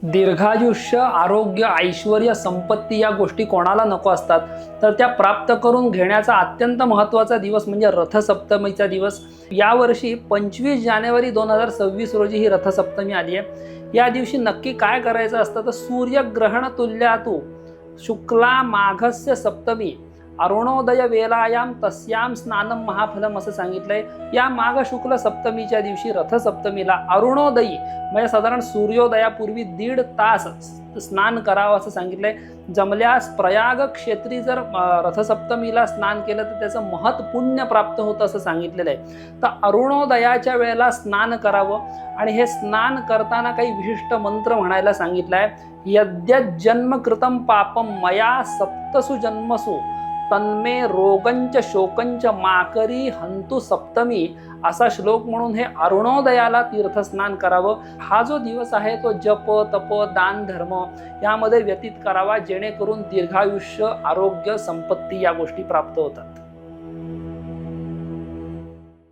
दीर्घायुष्य, आरोग्य, ऐश्वर्य, संपत्ती या गोष्टी कोणाला नको असतात, तर त्या प्राप्त करून घेण्याचा अत्यंत महत्त्वाचा दिवस म्हणजे रथसप्तमीचा दिवस. यावर्षी 25 जानेवारी 2026 रोजी ही रथसप्तमी आली आहे. या दिवशी नक्की काय करायचं असतं तर सूर्यग्रहण तुल्यातु शुक्ला माघस्य सप्तमी अरुणोदय वेलायाम तस्याम स्नानम महाफलम असं सांगितलंय. या माघ शुक्ल सप्तमीच्या दिवशी रथसप्तमीला अरुणोदयी म्हणजे साधारण सूर्योदयापूर्वी 1.5 तास स्नान करावं असं सांगितलंय. जमल्यास प्रयाग क्षेत्री जर रथसप्तमीला स्नान केलं तर त्याचं महत् पुण्य प्राप्त होतं असं सांगितलेलं आहे. तर अरुणोदयाच्या वेळेला स्नान करावं आणि हे स्नान करताना काही विशिष्ट मंत्र म्हणायला सांगितलाय. यद्यज्जन्म कृतं पापम मया सप्तसु जन्मसु तन्मे रोगंच शोकंच माकरी हंतु सप्तमी असा श्लोक म्हणून हे अरुणोदयाला तीर्थस्नान करावं. हा जो दिवस आहे तो जप, तप, दान, धर्म यामध्ये व्यतीत करावा, जेणेकरून दीर्घायुष्य, आरोग्य, संपत्ती या गोष्टी प्राप्त होतात.